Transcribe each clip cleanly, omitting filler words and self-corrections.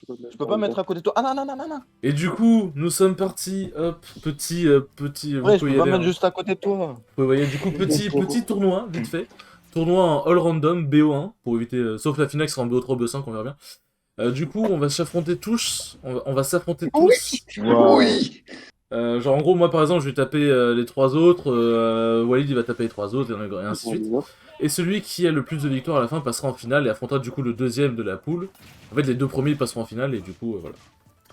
Je peux pas mettre à côté de toi. Ah non, non, non, non, non. Et du coup, nous sommes partis, hop, petit, vous Ouais, je pouvez peux y pas aller, mettre hein. juste à côté de toi. Vous voyez, du coup, petit tournoi, vite fait. Tournoi en all random, BO1, pour éviter, sauf la finale qui sera en BO3, BO5, on verra bien. Du coup, on va s'affronter tous, on va s'affronter tous. Wow. Oui. Genre, en gros, moi, par exemple, je vais taper les 3 autres, Walid, il va taper les 3 autres, et ainsi de suite. Et celui qui a le plus de victoires à la fin passera en finale et affrontera du coup le deuxième de la poule. En fait, les 2 premiers passeront en finale, et du coup, voilà.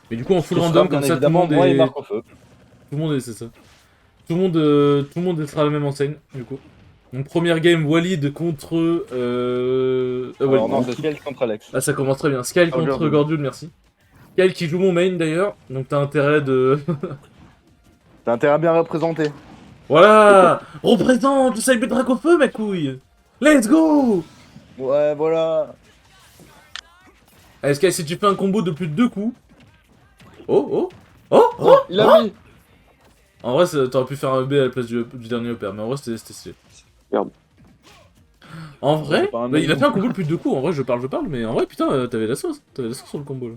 Mais du coup, en full Ce random, sera, bien comme ça, tout le évidemment, monde moi et est... Marc au feu. Tout le monde est, c'est ça. Tout le monde sera à la même enseigne, du coup. Donc première game, Walid contre... Alors Walid. non, c'est Skel contre Alex. Ah, ça commence très bien. Sky Oh, contre Gordon. Gordon, merci. Sky qui joue mon main d'ailleurs, donc t'as intérêt de... T'as intérêt à bien représenter. Voilà. Représente le Cyber Drac au feu, ma couille. Let's go. Ouais, voilà. Allez, Sky, si tu fais un combo de plus de 2 coups... Oh, oh, oh, oh. Il a mis. En vrai, t'aurais pu faire un B à la place du dernier opère, mais en vrai, c'était stylé. Merde. En vrai, C'est pas un bah, il a mec. fait un combo de plus de 2 coups. En vrai, je parle, mais en vrai, putain, t'avais la sauce. T'avais la sauce sur le combo, là.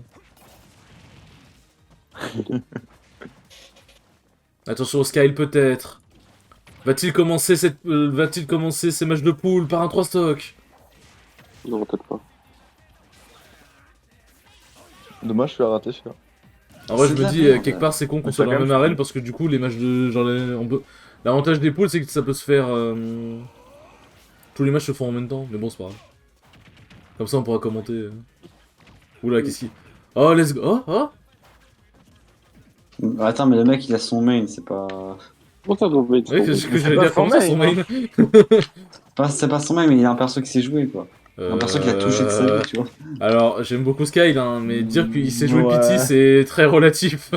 Attention au Sky, peut-être. Va-t-il commencer ces matchs de poule par un 3 stock? Non, peut-être pas. Dommage, je suis raté celui-là. En vrai, je C'est me de la dis, merde. quelque part, c'est con qu'on Mais soit t'as dans la quand même même arène, parce que du coup, les matchs de... genre, l'avantage des poules, c'est que ça peut se faire... tous les matchs se font en même temps, mais bon, c'est pas grave. Comme ça, on pourra commenter. Oula, qu'est-ce qu'il... Oh, let's go. Oh, oh. Attends, mais le mec, il a son main, c'est pas... Comment ça doit être Oui, c'est ce que j'allais pas dire, comment ça, son son main, main? C'est pas son main, mais il a un perso qui sait jouer, quoi. Un perso qui a touché de sa vie, tu vois. Alors, j'aime beaucoup Sky, hein, mais dire qu'il sait jouer Ouais. Pity, c'est très relatif.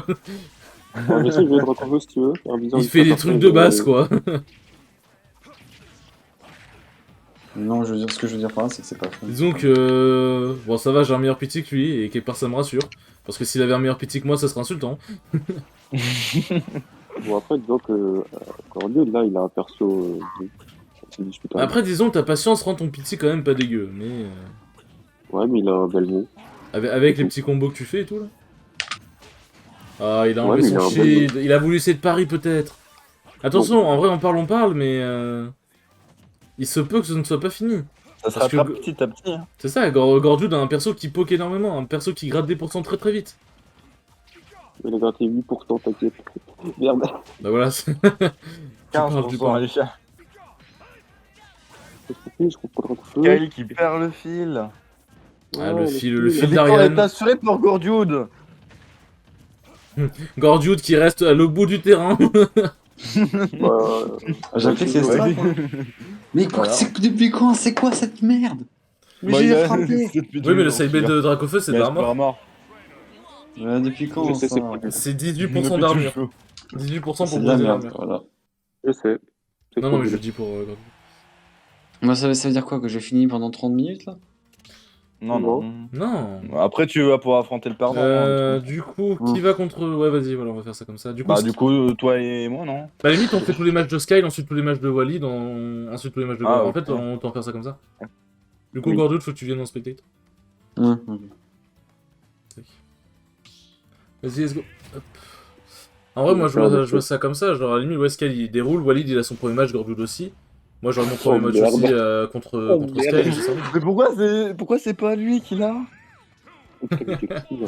Je sais, je vais te retrouver si tu veux. Il fait des trucs de base, quoi. Non, je veux dire, ce que je veux dire par là, c'est que c'est pas fun. Disons que... Bon, ça va, j'ai un meilleur Pity que lui, et quelque part, ça me rassure. Parce que s'il avait un meilleur Pity que moi, ça serait insultant. Bon, après, disons que Cordier, là, il a un perso assez discutable. Après, disons que ta patience rend ton Pity quand même pas dégueu, mais... Ouais, mais il a un bel mot. Avec les petits combos que tu fais et tout, là. Ah, il a Ouais, enlevé mais il a son un bel shield, il a voulu essayer de pari, peut-être. Attention, en vrai, on parle, mais... Il se peut que ce ne soit pas fini. Ça se Parce que rattrape petit à petit. Hein. C'est ça, Gordude a un perso qui poke énormément, un perso qui gratte des pourcents très très vite. Il a gratté 8%, t'inquiète. Merde. Bah voilà, c'est... Tu parles, 15%, allez, chat. Je comprends pas trop. Kyle qui perd le fil. Ah, Ouais, le fil La victoire d'Ariane. est assurée pour Gordude. Gordude qui reste à l'au bout du terrain. J'ai appris que c'est ça, Ouais. quoi. Mais Voilà. depuis quand? C'est quoi cette merde? Mais Bah, j'ai il a- frappé. c'est depuis Oui, mais le 2000 ans, sidebait celui-là. de Dracofeu, c'est de Mais l'armor. mort. Depuis quand Je sais, ça? c'est quoi. C'est Depuis 18% d'armure. toujours. 18% pour C'est de briser la merde, l'armure. voilà. Je sais. C'est Non, non, mais trop je dur. dis pour Gordude. Moi, ça veut dire quoi? Que j'ai fini pendant 30 minutes, là? Non, non. Non. Après, tu vas pouvoir affronter le perdant. hein. Du coup, qui va contre... Ouais, vas-y, voilà, on va faire ça comme ça. Du coup, Bah, du coup, toi et moi, non? bah, à la limite, on fait tous les matchs de Sky, ensuite tous les matchs de Walid, ensuite tous les matchs de Ah, Gordon. ok. En fait, on peut en faire ça comme ça. Du coup, Oui. Gordude, faut que tu viennes en spectate. Hum. Vas-y, let's go. Hop. En vrai, moi, je vois ça comme ça. Genre, à la limite, ouais, Sky, il déroule. Walid, il a son premier match, Gordude aussi. Moi, j'aurai mon premier match merde. aussi contre Sky. merde. C'est ça. Mais pourquoi c'est pas lui qui l'a?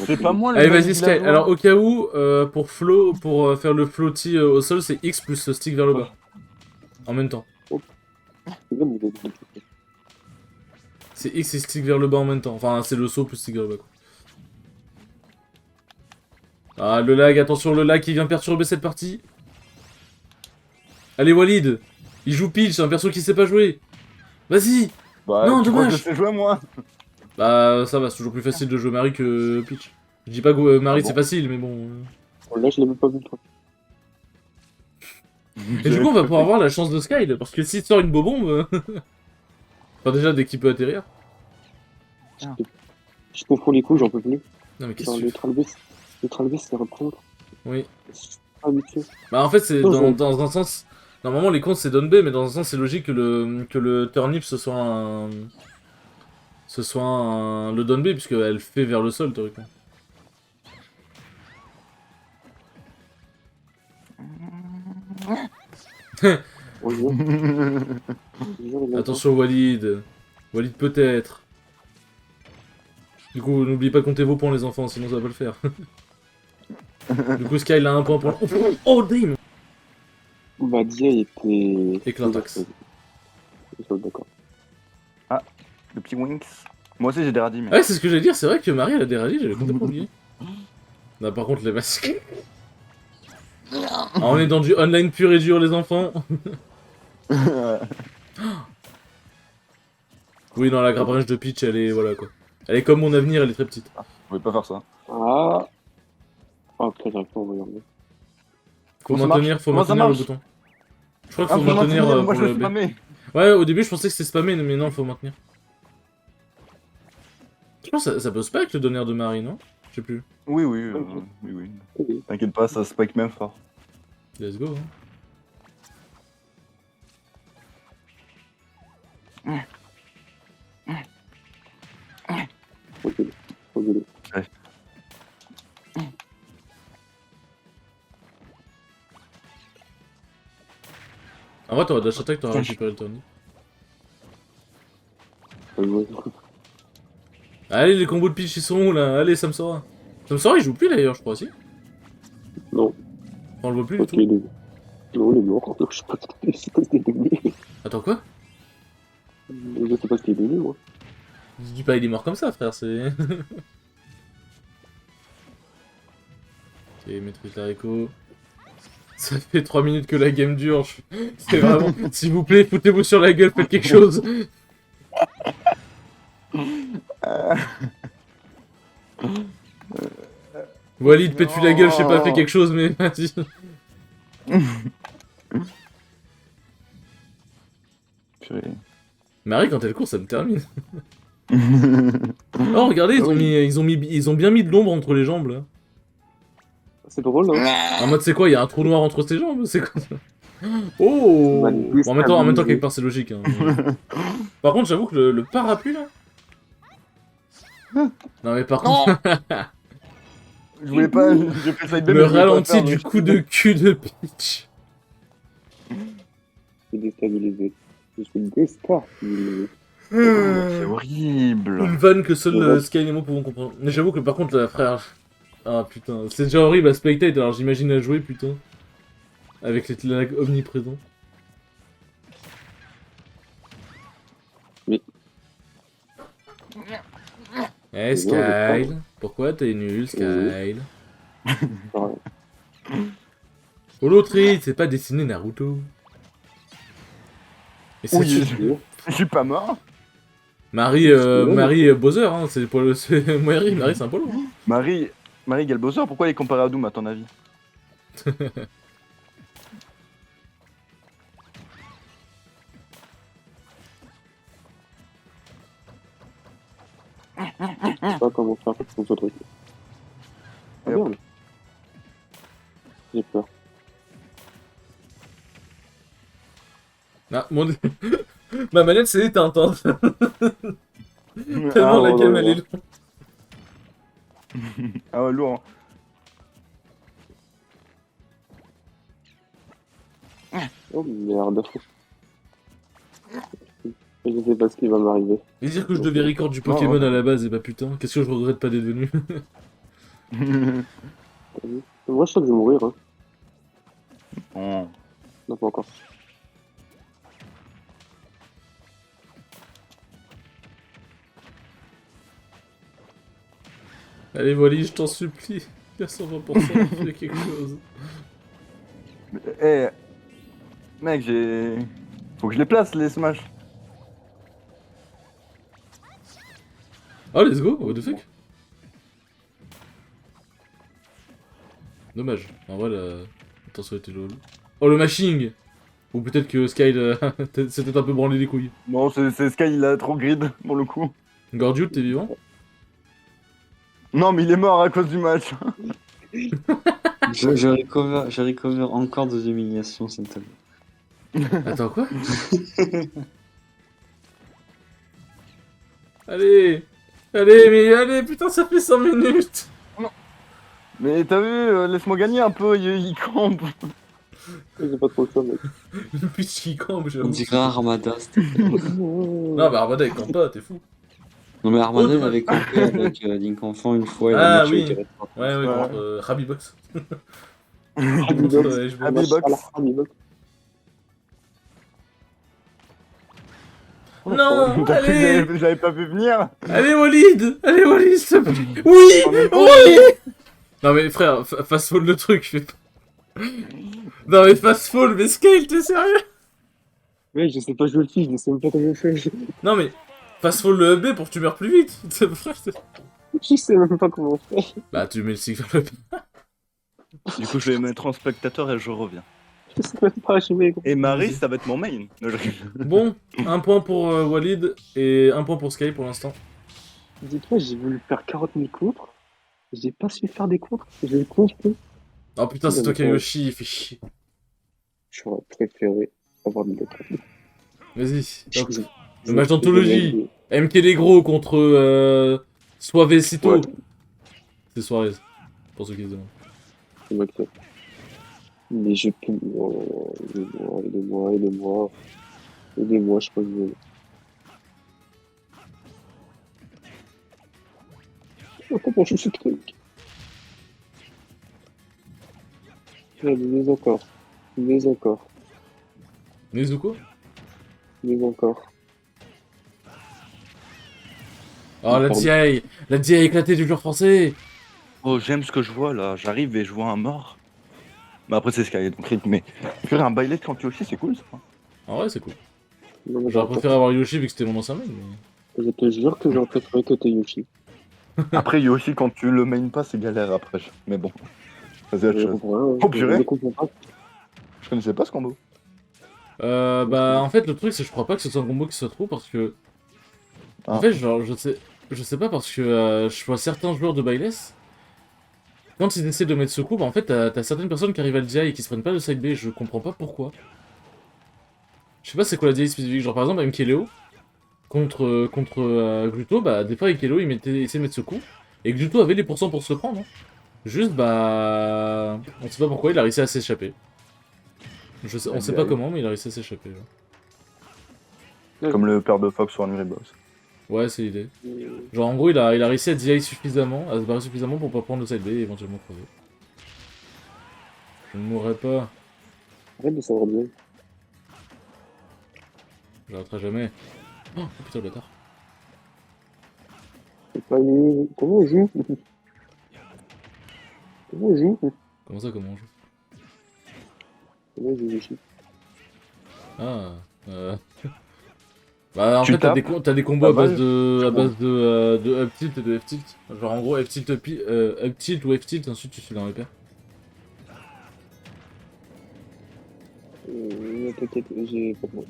C'est pas moi le Allez, mec vas-y, qui Sky. l'a joué. Alors, au cas où, pour faire le floaty au sol, c'est X plus stick vers le bas. En même temps. C'est X et stick vers le bas en même temps. Enfin, c'est le saut plus stick vers le bas, quoi. Ah, le lag, attention, le lag qui vient perturber cette partie. Allez, Walid. Il joue Peach, c'est un perso qui sait pas jouer. Vas-y. Bah, Non, tu crois que dommage. je sais jouer, moi? Bah, ça va, c'est toujours plus facile de jouer Marie que Peach. Je dis pas que Marie Ah bon c'est facile, mais bon. Là, je l'ai même pas vu, le truc. Et du coup, on va pouvoir avoir la chance de Sky, là, parce que s'il sort une bobombe. Enfin, déjà, dès qu'il peut atterrir. Je confonds les coups, j'en peux plus. Non, mais qu'est-ce Dans que tu fais? Neutral base, c'est un contre. Oui. Je suis pas habitué. Bah, en fait, c'est Oh, dans un sens. Normalement, les comptes c'est down B, mais dans un sens, c'est logique que le turnip ce soit le down B, puisqu'elle fait vers le sol, théoriquement. Bonjour. Bonjour, les Attention Walid. Walid peut-être. Du coup, n'oubliez pas de compter vos points les enfants, sinon ça va pas le faire. Du coup, Sky il a un point pour... Oh damn. Madia était... Éclatax. D'accord. Le petit Winx. Moi aussi j'ai des radis, mais. Ouais, c'est ce que j'allais dire, c'est vrai que Marie elle a des radis, j'avais complètement oublié. Non, par contre, les masques. Ah, on est dans du online pur et dur, les enfants. Oui, non, la grappinche de Peach, elle est... Voilà, quoi. Elle est comme mon avenir, elle est très petite. Vous pouvez pas faire ça. Ah. Ah, putain, j'arrive pas à envoyer en main. Faut ça maintenir, marche faut Comment ça maintenir le marche bouton. Je crois qu'il Ah, faut faut maintenir maintenir, moi pour je le le B. spammé. Ouais, au début, je pensais que c'était spammé, mais non, faut maintenir. Je pense que ça peut spike le donneur de Marie, non? Je sais plus. Oui, oui, oui. T'inquiète pas, ça spike même fort. Let's go, hein. Recule. Recule. En vrai, t'aurais dash attack, t'aurais récupéré le Tony. Allez, les combos de Peach, ils sont où, là? Allez, Samsora. Samsora, il joue plus, d'ailleurs, je crois, si? Non. Enfin, on le voit plus Ok, du tout. Non, il est mort. Je sais pas ce qu'il est devenu. Attends, quoi? Je sais pas ce qu'il est devenu, moi. Je dis pas il est mort comme ça, frère, c'est... Ok, maîtrise l'haricot. Ça fait 3 minutes que la game dure. C'est vraiment... S'il vous plaît, foutez-vous sur la gueule, faites quelque chose. Walid, pète-tu la gueule, je sais pas, fais quelque chose, mais vas-y. Purée. Marie, quand elle court, ça me termine. Oh, regardez, ils ont bien mis de l'ombre entre les jambes, là. C'est drôle, hein. En mode, c'est quoi, il y a un trou noir entre ses jambes? C'est quoi ça? Oh! Bon, en même temps, quelque part, c'est logique. Hein. Par contre, j'avoue que le parapluie, là... Non, mais par contre... Je voulais pas, j'ai fait ça de Le ralenti du coup de cul de Peach. Je suis déstabilisé. Je suis déstabilisé. C'est horrible. Une vanne que seul Sky et moi pouvons comprendre. Mais j'avoue que par contre, la frère... Ah putain, c'est déjà horrible à spectate, alors j'imagine à jouer, putain. Avec les lags omniprésents. Oui. Eh Skyle, pourquoi t'es nul, Skyle? Holo Tree, c'est pas dessiné Naruto. Et c'est Oui, je suis pas mort. Marie Bowser, hein, c'est pour le... Marie c'est un polo. Hein. Marie Galbowser, pourquoi il est comparé à Doom à ton avis? Je sais pas comment faire pour ce truc. Ah merde. J'ai peur. Ah, mon dieu. Ma manette s'est éteinte, hein. Tellement la gamme elle est longue. Ah ouais, lourd. Oh merde. Je sais pas ce qui va m'arriver. Et dire que je devais record du Pokémon à la base, et bah putain, qu'est-ce que je regrette pas d'être venu. Moi je sens que je vais mourir. Hein. Oh. Non, pas encore. Allez, Wally, je t'en supplie. Il y a 120%, fais quelque chose. Eh, mec, j'ai... Faut que je les place, les smash. Oh, let's go, what the fuck. Dommage. En vrai, la... Attention, était lol. Oh, le mashing. Ou peut-être que Sky s'était un peu branlé les couilles. Non, c'est Sky, il a trop grid, pour le coup. Gordiou, t'es vivant? Non, mais il est mort à cause du match. Je recover encore des humiliations, s'il te plaît. Attends, quoi? Allez! Allez, mais allez, putain, ça fait 5 minutes! Mais t'as vu, laisse-moi gagner un peu, il campe. J'ai pas trop ça, mec. Une pute qui campe, On j'avoue. dirait Armada. Non, bah Armada, il campe pas, t'es fou. Non, mais Armada, il dommage. avait campé avec Link Enfant une fois, et Ah, le match a oui. été rétro. Ouais, Ouais. contre Rabibox. Rabibox. Ouais, je vois. Rabibox. Rabibox. Non, T'as cru que allez, j'avais pas vu venir? allez Walid, s'il te plaît. Oui, oui. Non mais frère, fast-fall le truc, fais pas. Non mais fast-fall, mais Scale, t'es sérieux? Ouais, je sais pas jouer le fils, je sais même pas comment faire. Non mais, fast-fall le B pour que tu meurs plus vite. Je sais même pas comment faire. Bah tu mets le stick vers le B. Du coup, je vais mettre en spectateur et je reviens. Je sais même pas jouer. Et Marie, ça va être mon main. Non, je rigole. Bon, un point pour Walid et un point pour Sky pour l'instant. Dis-toi, j'ai voulu faire 40 000 contres. J'ai pas su faire des contres. J'ai compris. Oh putain, c'est toi qui as Yoshi, il fait chier. J'aurais préféré avoir des contres. Vas-y, hop. Le match d'anthologie. MK les gros contre Suavecito. Ouais. C'est Suarez, pour ceux qui se demandent. C'est moi que ça. Mais je peux. Oh, aidez-moi. Aidez-moi, je crois que je vais. Oh, comment je fais ce truc? Mais encore. Nezuko? Oh la Pardon. DI! La DI éclatée du joueur français! Oh, j'aime ce que je vois là. J'arrive et je vois un mort. Mais après, c'est Sky, donc rythme. Mais faire un baillet contre Yoshi, c'est cool ça. En vrai, c'est cool. Non, mais J'aurais préféré avoir Yoshi vu que c'était mon ancien main, mais... Je te jure que j'aurais préféré que t'aies Yoshi. Après, Yoshi, quand tu le main pas, c'est galère après. Mais bon, vas-y, autre Je chose. comprends rien, Oh, purée. je comprends pas. Je connaissais pas ce combo. Bah, en fait, le truc, c'est que je crois pas que ce soit un combo qui soit trop parce que... En Ah. fait, genre, je sais pas parce que je vois certains joueurs de Bayless, quand ils essaient de mettre ce coup, bah en fait, t'as certaines personnes qui arrivent à le DI et qui se prennent pas le side B, je comprends pas pourquoi. Je sais pas c'est quoi la DI spécifique, genre par exemple, Mkeleo, contre Gluto, bah des fois Mkeleo il essayait de mettre ce coup, et Gluto avait les pourcents pour se le prendre. Hein. Juste, bah... On sait pas pourquoi, il a réussi à s'échapper. On sait pas comment, mais il a réussi à s'échapper. Comme le père de Fox sur Angry Boss. Ouais, c'est l'idée. Genre en gros, il a réussi à DI suffisamment, à se barrer suffisamment pour pas prendre le side B et éventuellement crever. Je ne mourrai pas, Arrête de savoir bien. j'arrêterai jamais. Oh putain le bâtard. C'est pas mieux. Comment on joue? Comment on joue? Comment ça, comment on joue? Comment on joue Yoshi? Ah, Bah en Tu fait tapes, t'as des combos à pas base mal, de up tilt et de F tilt. Genre en gros up tilt ou F tilt, ensuite tu suis dans les paires. T'inquiète, j'ai pas moi.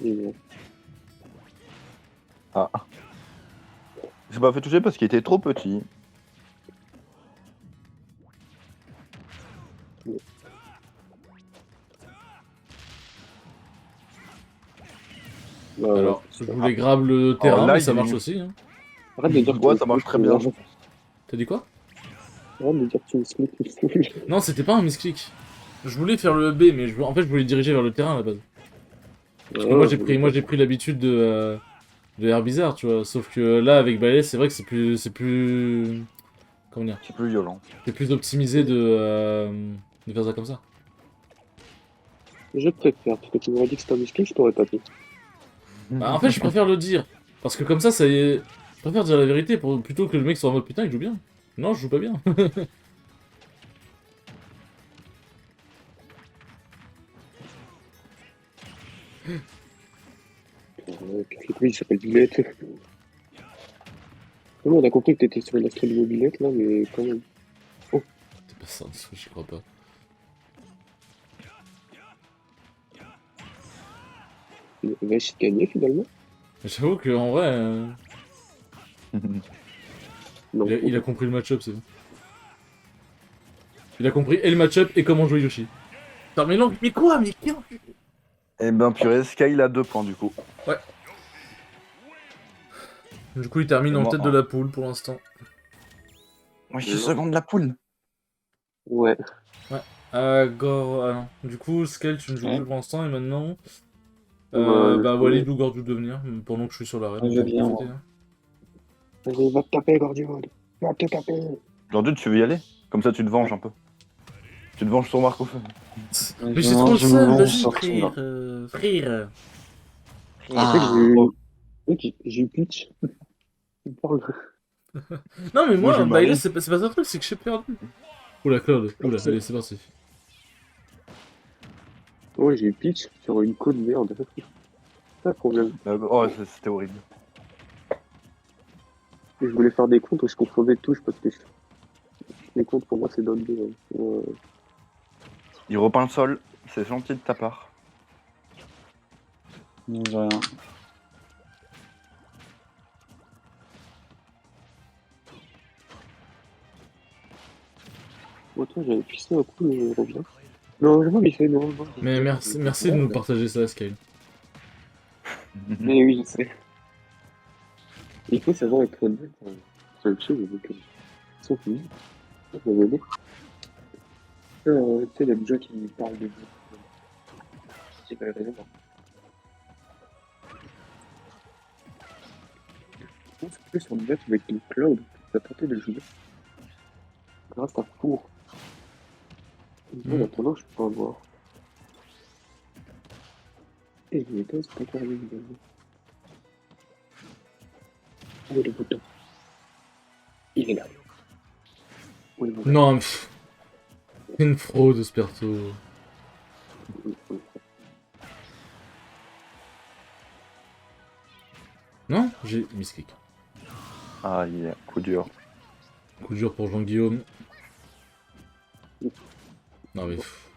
Et bon. Ah. J'ai pas fait toucher parce qu'il était trop petit. Bah, Alors, c'est je pas voulais grab le terrain, là, mais ça il est marche mieux. aussi. Hein. Arrête de dire que Ouais, tu ça me marche splits très tout bien. l'argent. T'as dit quoi? Arrête de dire que tu me splits tout. Non, c'était pas un misclick. Je voulais faire le B, mais en fait je voulais diriger vers le terrain à la base. Parce que moi j'ai pris l'habitude de Air Bizarre, tu vois. Sauf que là avec Ballet, c'est vrai que c'est plus comment dire, C'est plus violent. c'est plus optimisé de faire ça comme ça. Je préfère, parce que tu m'aurais dit que c'était un muscle, je t'aurais pas dit. Bah, en fait, je préfère le dire. Parce que comme ça y est... Je préfère dire la vérité plutôt que le mec soit en mode putain, il joue bien. Non, je joue pas bien. Puis il s'appelle Billette. Non, on a compris que t'étais sur une astro de mobilette là, mais quand même. C'est pas ça, j'y crois pas. Il va essayer de gagner finalement. J'avoue que en vrai, Non. il a compris le match-up, c'est bon. Il a compris et le match-up et comment jouer Yoshi. Attends, mais non, mais quoi? Mais qui? Eh ben purée, Sky il a 2 points du coup. Du coup, il termine Et en moi, tête de la poule pour l'instant. Moi, je suis second de la poule. Ouais. Gore... Ah non. Du coup, Scale, tu ne joues Ouais. plus pour l'instant, et maintenant... Bah, Walid ou Gordu de venir, pendant que je suis sur l'arène. Ouais, je On peut viens, profiter, moi. hein. Vas-y, va te taper, Gordion. Va te taper. Aujourd'hui, tu veux y aller? Comme ça, tu te venges un peu. Tu te venges sur Marco Fun. Mais j'ai trop le Je me seum, venge vas-y, sur qui, là? frère. En fait, Ah, j'ai eu pitch. Il parle. Non, mais Moi, je moi, bah, là, marie. c'est pas un truc, c'est que j'ai perdu. Oula, Claude, oula, allez, c'est parti. Ouais, j'ai eu pitch sur une côte merde. C'est ça le problème. Oh, c'était horrible. Et je voulais faire des comptes où je confondais touches parce que les comptes pour moi c'est dans le deux. Il repeint le sol. C'est gentil de ta part. non, j'ai rien. Moi, toi, j'avais pissé un coup, mais je reviens. Non, je vois, mais c'est non. Mais merci de nous partager ça, Scale. Mais oui, je sais. Il faut savoir être honnête. C'est autre chose, donc. Sauf que ça va aider. Tu sais, il y a des gens qui parlent de vous. C'est pas la raison. Je pense que sur le net avec une cloud, tu as tenté de jouer grâce à Four. Moi, maintenant, je peux pas voir. Et je m'étonne, c'est pas encore arrivé également. Où est le bouton? Il est là. Où est le bouton? Non, mais pff, c'est une fraude, ce perso. Non, j'ai misclick. Ah, il est coup dur. Coup dur pour Jean-Guillaume. Non, mais... pff.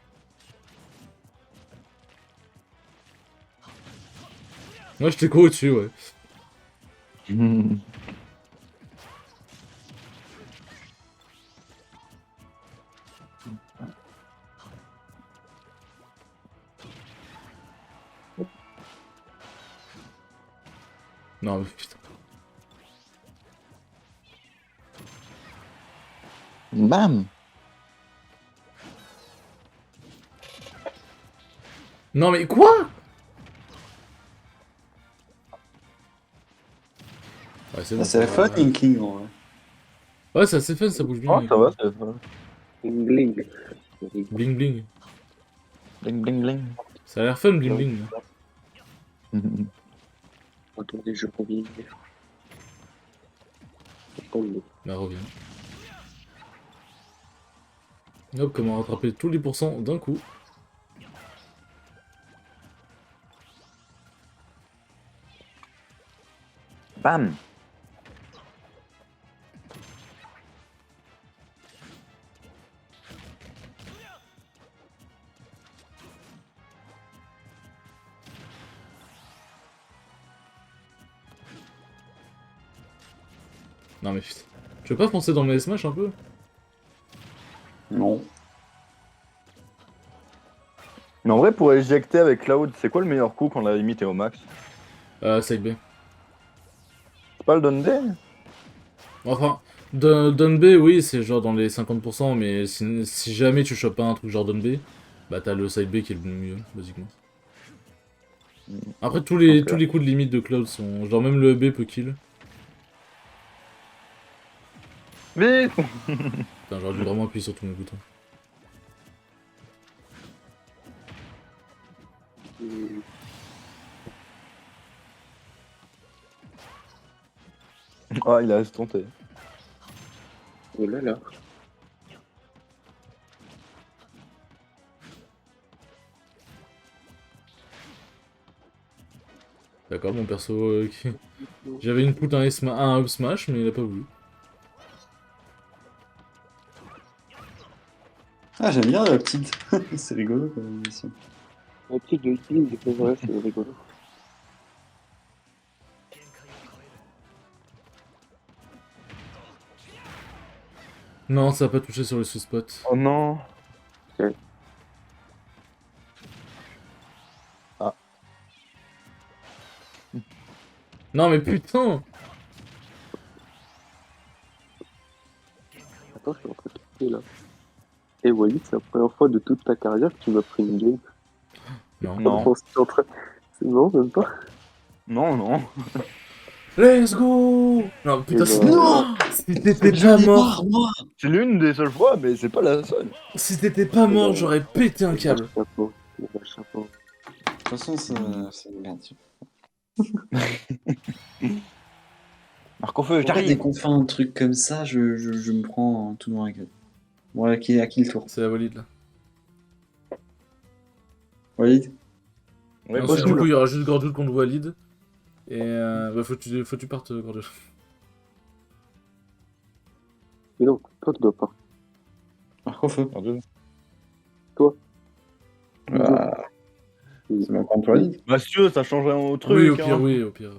Moi, je t'ai couru dessus, ouais. Non, mais putain. Bam! Non, mais quoi? Ouais, c'est bon. c'est le fun, Inkling, en vrai. Ouais, c'est assez fun, ça bouge bien. Oh, ça va, ça va. Bling. Bling bling. Bling, bling, bling. Ça a l'air fun, bling bling. Retour des jeux pour vivre. Attendez. Bah, reviens. Hop, comment rattraper tous les pourcents d'un coup. Bam! Non, mais putain. Tu veux pas foncer dans mes smash un peu? Non. Mais en vrai, pour éjecter avec Cloud, c'est quoi le meilleur coup quand la limite est au max? Side B. C'est pas le Dundee? Enfin, Dun B, oui, c'est genre dans les 50%, mais si jamais tu chopes pas un truc genre Dun B, bah t'as le side B qui est le mieux, basiquement. Après, tous les coups de limite de Cloud sont... Genre même le B peut kill. Vite! Putain, j'aurais dû vraiment appuyer sur tous mes boutons. Ah, il a estonté. Oh là là. D'accord, mon perso... J'avais une put, un up smash, mais il a pas voulu. Ah, j'aime bien la petite. C'est rigolo, quand même, aussi. La petite de Bling, c'est vrai, c'est rigolo. Non, ça a pas touché sur le sweet spot. Oh non! Ouais. Ah. Non mais putain! Walid, c'est la première fois de toute ta carrière que tu m'as pris une game. Non. Non. C'est non, même pas. Non. Let's go. Non, putain, Eh ben, non. Si t'étais J'en pas ai mort, marre, moi. C'est l'une des seules fois, mais c'est pas la seule. si t'étais pas mort, j'aurais pété un câble. chapeau. Chapeau. De toute façon, c'est une merde. Marc au feu, Après, dès j'arrive. qu'on fait un truc comme ça, je me prends tout dans la gueule. Bon, à qui le tour? C'est la Walid là. Walid? Ouais, Ensuite, bah, du coup, il y aura juste Gordoud contre Walid. Et bah, faut que tu partes, Gordoud. Mais non, toi, tu dois pas. Marc au feu. Pardon. Ah, c'est ma contre Walid. Bah, si tu veux, ça changerait au truc. Oui, au pire, hein. oui, au pire.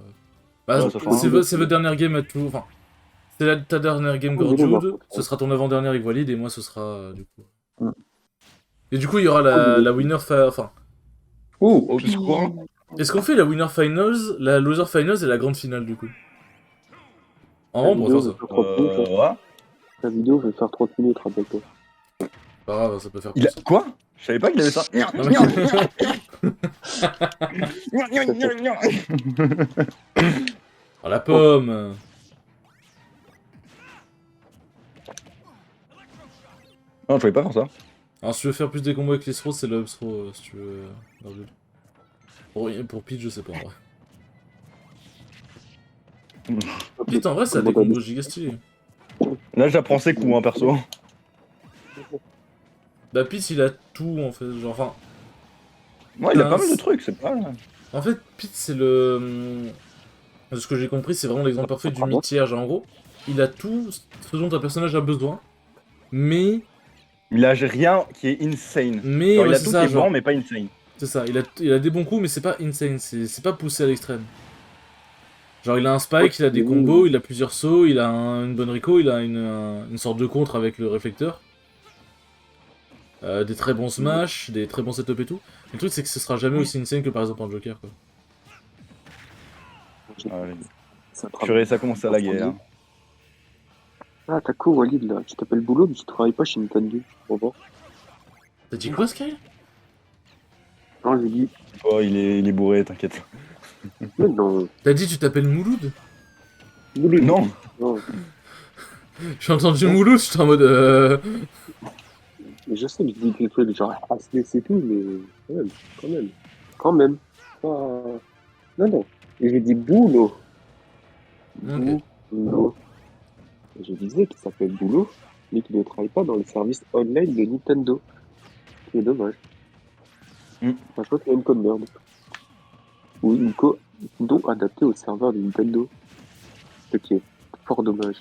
Bah, Ouais, ça change. c'est votre dernière game à tout. Enfin, c'est ta dernière game Oui, Gordoud. oui, Ce sera ton avant-dernière avec Walid et moi ce sera du coup. Mm. Et du coup, il y aura la winner. Enfin, Oh, Au secours. est-ce qu'on fait la winner finals, la loser finals et la grande finale du coup? En vrai, on pourrait faire ça. 30 minutes, Ouais. la vidéo va faire 30 minutes, rappelle-toi. Pas grave, ça peut faire Il a... plus. Quoi? Je savais pas qu'il avait ça. Oh, la pomme. Non, je voulais pas faire ça. Alors, si tu veux faire plus des combos avec les throws, c'est le up throw si tu veux. Gordoud. Pour Pete, je sais pas en vrai. Pete, en vrai, ça a des combos giga stylés. Là, j'apprends ses coups, hein, perso. Bah, Pete, il a tout en fait. Genre, enfin. Ouais, il a pas mal de trucs, c'est pas mal. En fait, Pete, c'est le. De ce que j'ai compris, c'est vraiment l'exemple parfait du mid-tier. Genre, en gros, il a tout ce dont un personnage a besoin, mais. Il a rien qui est insane. Mais Genre, ouais, il a c'est tout ça, qui est genre. bon, mais pas insane. C'est ça, il a des bons coups, mais c'est pas insane, c'est pas poussé à l'extrême. Genre, il a un spike, il a des combos, il a plusieurs sauts, il a une bonne Rico, il a une sorte de contre avec le réflecteur. Des très bons smash, des très bons setup et tout. Le truc, c'est que ce sera jamais aussi insane que par exemple un Joker, quoi. Ouais. Ça Purée, ça commence à la guerre. Ah, t'as cool, Walid, là. Tu t'appelles Boulot, mais tu travailles pas chez Nintendo. Au revoir. T'as dit quoi, Sky? Non, j'ai dit. Oh, il est bourré, t'inquiète. Mais non. T'as dit tu t'appelles Mouloud? Boulot. Non. Non. J'ai entendu Mouloud, j'étais en mode Mais je sais que je dis des trucs genre ASLS et tout, mais quand même. Pas... Non. Et j'ai dit Boulot. Ok. Boulot. Et je disais qu'il s'appelle Boulot, mais qu'il ne travaille pas dans les services online de Nintendo. C'est dommage. Franchement, c'est une code merde. Ou une dos adapté au serveur de Nintendo. Ce qui est fort dommage.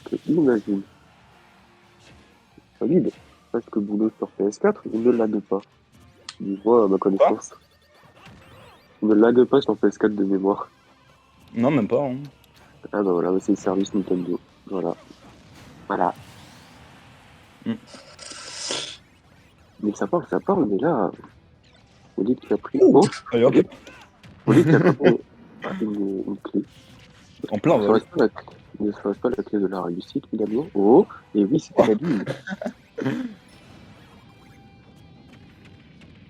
Que imagine. Solide. Parce que Boulot sur PS4, il ne lag pas. Dis-moi à ma connaissance. Il ne lag pas sur PS4 de mémoire. Non, même pas. Hein. Ah bah voilà, c'est le service Nintendo. Voilà. Mais ça parle, mais là, vous dites qu'il a pris. Oh, Allez, hop. vous dites qu'il a pris une clé. En plein, Ne ouais. serait-ce pas la clé de la réussite, finalement. Oh, et oui, c'était la lune.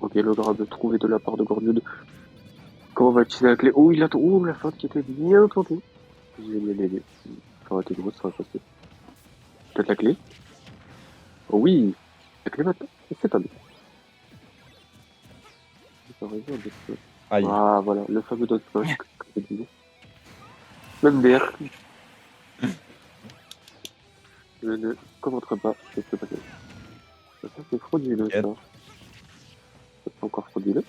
Ok, le grade trouvé de la part de Gordiud. Comment va utiliser la clé? Oh, il a oh, la feinte qui était bien tentée. J'ai bien aidé. Ça aurait été grosse, ça aurait passé. Peut-être la clé? Oh oui, la clé maintenant. C'est pas bien. Aïe. Ah, voilà, le fameux dot flash. Même d'air. Je ne commenterai pas ce qui s'est passé. Ça, c'est frauduleux, ça. C'est encore frauduleux.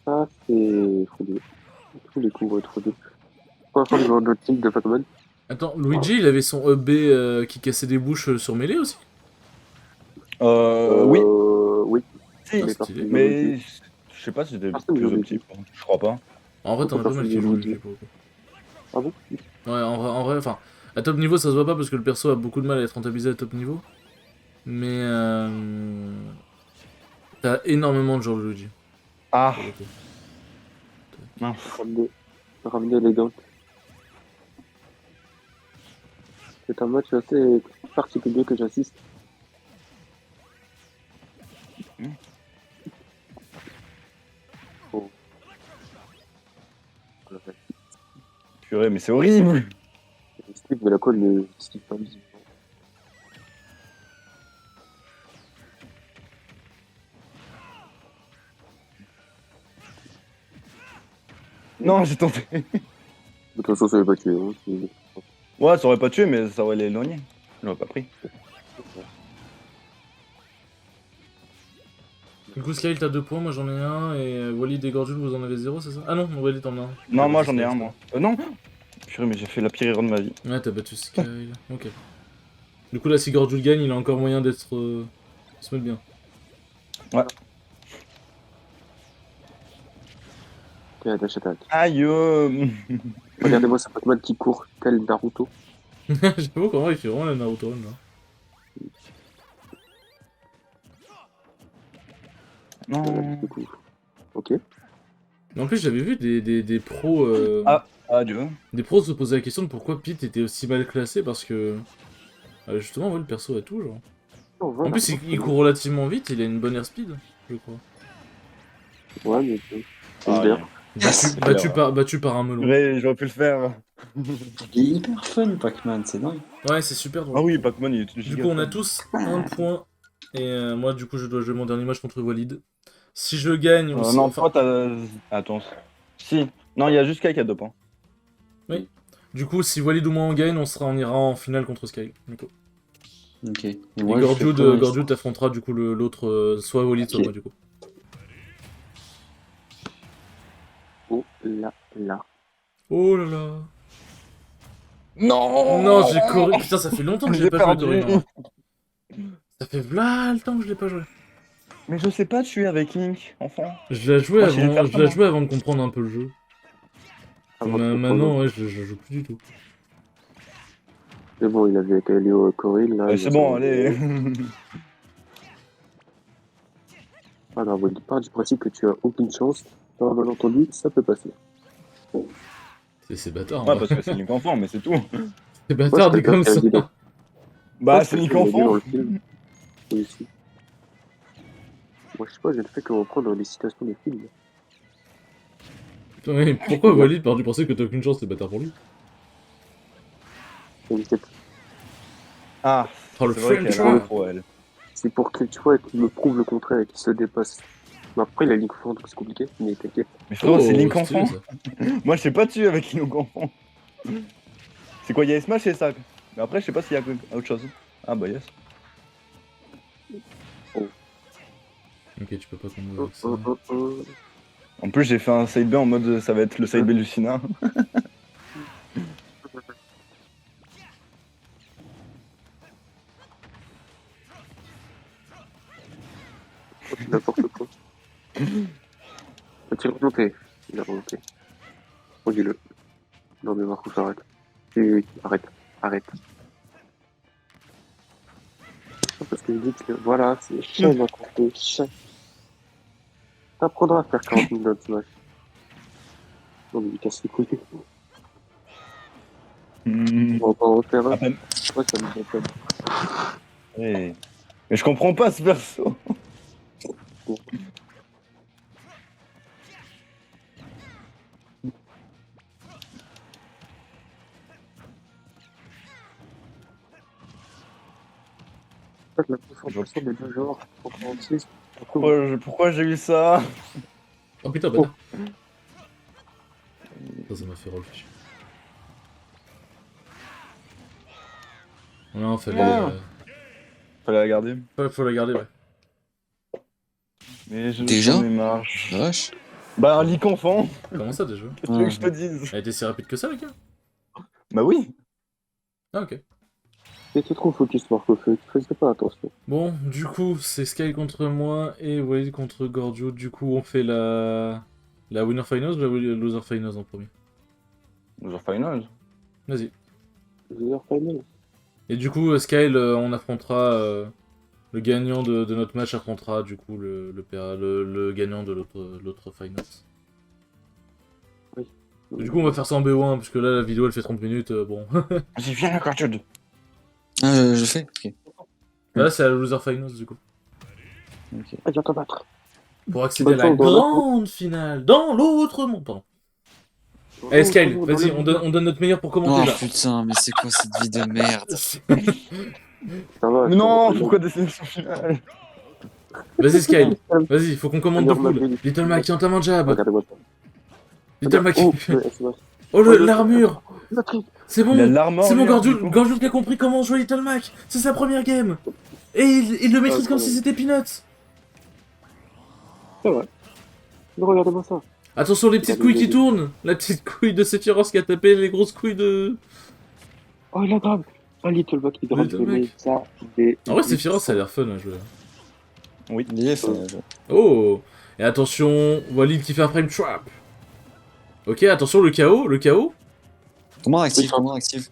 Ça, c'est frauduleux. Tous les coups vont être frauduleux. Pour l'instant, le notre team de Pac-Man. Attends, Luigi, il avait son EB qui cassait des bouches sur mêlée aussi? Oui. Oui. Si, Ah, stylé. mais je sais pas si c'était Personne plus ne optique. Je crois pas. En vrai, t'en as pas mal qui jouent Luigi pour le coup. Ah bon? Ouais, en vrai, enfin, à top niveau ça se voit pas parce que le perso a beaucoup de mal à être rentabilisé à top niveau. Mais t'as énormément de joueurs de Luigi. Ah, pour le coup. mince. Ramener les gants. C'est un match assez particulier que j'assiste. Oh. Purée, mais c'est horrible. Steve de la colle, le Steve pas visible. Non, j'ai tenté. De toute façon, ça va pas tuer. Hein. Ouais, ça aurait pas tué, mais ça aurait l'éloigné. Je l'aurais pas pris. Du coup, Sky, t'as 2 points, moi j'en ai un, et Walid et Gorjul, vous en avez 0, c'est ça? Ah non, Walid t'en as un. Non, moi j'en ai un, moi. Non. Purée, mais j'ai fait la pire erreur de ma vie. Ouais, t'as battu Sky. Ok. Du coup, là, si Gorjul gagne, il a encore moyen d'être. Se mettre bien. Ouais. Ok, dash attack. Aïe. Regardez-moi ce Pokémon qui court, tel Naruto. J'avoue comment il fait vraiment la Naruto là. Non. Du coup. Ok. Mais en plus, j'avais vu des pros. Adieu. Des pros se poser la question de pourquoi Pete était aussi mal classé parce que. Justement, ouais, le perso a tout, genre. Oh, voilà. En plus, il court relativement vite, il a une bonne airspeed, je crois. Ouais, mais Ah, bien. Battu par un melon. Purée, j'aurais pu le faire. Il est hyper fun, Pac-Man, c'est dingue. Ouais, c'est super drôle. Ah oui, Pac-Man, il est Du coup, on a tous un point. Et moi, du coup, je dois jouer mon dernier match contre Walid. Si je gagne. non, enfin, toi, t'as. Attends. Si. Non, il y a juste Sky qui a 2 points. du coup, si Walid ou moi on gagne, on ira en finale contre Sky. Du coup. Ok. Et Et moi, je fais Gorjud quoi, Gorjud t'affrontera du coup l'autre, soit Walid, soit Ok. moi, du coup. Oh là là. Oh là là. Non. Non, j'ai Corinne. Putain, ça fait longtemps que j'ai pas joué perdu. Corinne. Hein. Ça fait v'là le temps que je l'ai pas joué. Mais je sais pas tuer avec Link, enfant. Je l'ai joué Moi, je vais faire ça, moi. avant de comprendre un peu le jeu. Maintenant, ouais, je joue plus du tout. Mais bon, il avait été allé au Coril, là. C'est bon, allez. Alors, il part du principe que tu as aucune chance. Dans un malentendu, ça peut passer. C'est bâtard. Ouais, Hein. parce que c'est Link enfant, mais c'est tout. C'est bâtard dit comme ça. Bah, c'est Link enfant. Oui, si. Moi, je sais pas, j'ai le fait que reprendre les citations des films. Putain, mais pourquoi Walid part du principe que t'as aucune chance, c'est bâtard pour lui? Ah, Oh, le c'est vrai French, qu'elle a un ouais. pro, elle. C'est pour que tu vois, qu'il me prouve le contraire et qu'il se dépasse. Mais après, il a Link enfant, donc c'est compliqué, mais t'inquiète. Mais frérot, c'est Link stylé, enfant. ça. Moi, je sais pas tuer avec Link enfant. C'est quoi, il y a Smash et ça. Mais après, je sais pas s'il y a autre chose. Ah bah yes. Ok, tu peux pas combo avec ça. En plus, j'ai fait un side B en mode ça va être le side B Lucina. N'importe quoi. Peux-tu remonter? Il a remonté. Redis-le. Non mais Marcus, arrête. Oui, arrête. Arrête. Parce que je dis que voilà, c'est chien ma compter, chien. T'apprendras à faire 40 minutes de Smash. Non mais il casse les couilles. On va en faire un. À peine. Ouais, ça me fait peine. Ouais. Mais je comprends pas ce perso. En fait, la concentration des deux genres, compréhensible, Pourquoi j'ai eu ça? Oh putain, bâtard. Ça m'a fait réfléchir. Non, fallait. Fallait la garder. Faut la garder, ouais. Mais je Déjà j'en ai marre. Vache. Bah, un Link enfant. Comment ça déjà? Qu'est-ce que tu veux que je te dise? Elle était si rapide que ça, les gars? Bah oui. Ah, ok. T'étais trop focus, Marco, tu faisais pas attention. Bon, du coup, c'est Sky contre moi et Walid contre Gordio. Du coup, on fait la Winner Finals ou la Loser Finals en premier? Loser Finals. Vas-y. Junior Final. Et du coup, Sky, on affrontera. Le gagnant de notre match affrontera du coup le gagnant de l'autre Finals. Oui. Du coup, on va faire ça en BO1 parce que là, la vidéo elle fait 30 minutes. Bon. Vas-y, viens la cartude. Ah, je fais. Ok. Là, c'est la Loser Finals, du coup. Ok. Ah, viens te battre. Pour accéder à Bonne la chance dans la- grande finale, dans l'autre monde. Pardon. Allez, Skyle, vas-y, on donne notre meilleur pour commenter, Oh là. putain, mais c'est quoi cette vie de merde? Ça va, Mais non, pourquoi destination finale? Vas-y, Skyle. Vas-y, faut qu'on commande deux Regarde ma poules. gueule. Little Mac, tiens, ta main jab. Regardez-moi ça. Little Mac. Oh, le SOS. Oh, l'armure. Le truc. C'est bon. Il a l'armor, C'est bon, lui, hein, du coup. Gorgeout qui a compris comment jouer Little Mac. C'est sa première game. Et il le maîtrise comme si c'était Peanuts. C'est vrai. Mais regardez-moi ça. Attention, les petites couilles qui tournent. La petite couille de Sephiroth qui a tapé les grosses couilles de... Oh, il a grave. Oh, Little Mac, il Little grave. Mac. Mais ça, des... En vrai, Sephiroth, ça a l'air fun à jouer. Oui. Il est fait. Oh. Et attention, Walid qui fait un frame trap. Ok, attention, le KO. Comment active? Comment active?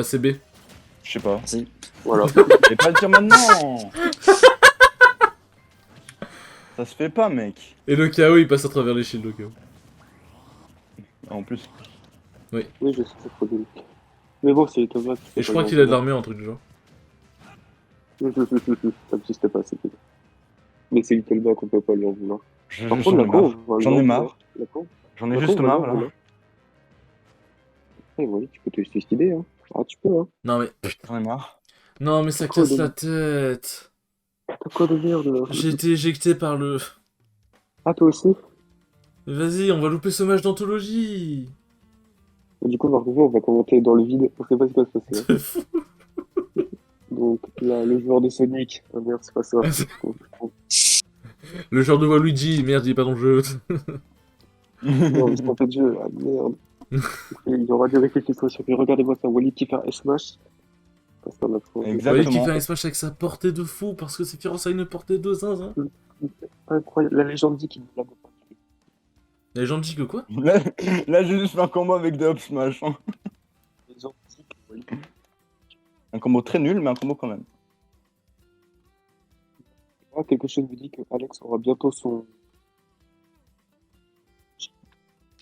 C'est B. Je sais pas. Si. Voilà. Et pas le tir maintenant. Ça se fait pas, mec. Et le KO, il passe à travers les shields, le KO. En plus. Oui, je sais, c'est trop délicat. Mais bon, c'est Little Mac. Et je crois qu'il a de l'armure, un truc du genre. Comme si c'était pas assez cool. Mais c'est Little Mac, on peut pas lui en vouloir. Par J'en contre, ai la marre. con, J'en ai marre. La con. J'en ai juste marre, là. Oui, tu peux te suicider, hein. Ah, tu peux, hein. Non mais... J'en ai marre. Non mais ça casse la tête. T'as quoi de merde, là? J'ai été éjecté par le... Ah, toi aussi? Vas-y, on va louper ce match d'anthologie. Et du coup, on va retrouver, on va commenter dans le vide. On sait pas ce qui va se passer. Hein. C'est fou. Donc, là, le joueur de Sonic. Ah merde, c'est pas ça. Le joueur de Waluigi, merde, il est pas dans le jeu. Non, c'est pas fait de jeu. Ah merde. Il y aura des réflexions sur. Regardez-moi ça, Walid qui fait un S-Smash. Parce qu'on a trop. Exactement. Walid qui fait un smash avec sa portée de fou, parce que Sephiroth a une portée de zinzin. Incroyable. La légende dit qu'il ne l'a pas. Les gens disent que quoi? Là, j'ai juste fait un combo avec des up smash. Hein. La légende dit que Walid. Un combo très nul, mais un combo quand même. Ah, quelque chose me dit que Alex aura bientôt son.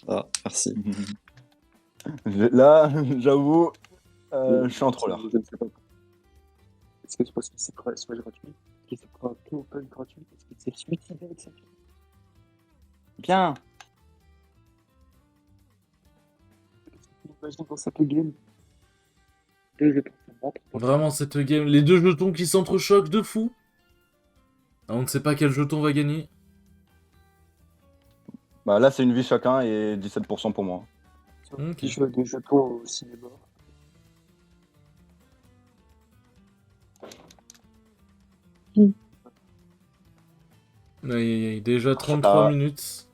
Ah, merci. Là, j'avoue, je suis un troller. Je ne sais pas. Est-ce que c'est parce qu'il s'est pris un Smash gratuit? Est-ce qu'il s'est pris un tout open gratuit? Est-ce qu'il s'est suicidé avec sa fille? Bien. Qu'est-ce que tu imagines dans cette game? Deux jetons pour battre. Vraiment, cette game, les deux jetons qui s'entrechoquent de fou. Ah, on ne sait pas quel jeton va gagner. Bah là, c'est une vie chacun et 17% pour moi. Ok. Qui joue avec des jetons au cinéma. Aïe aïe aïe, déjà 33 minutes.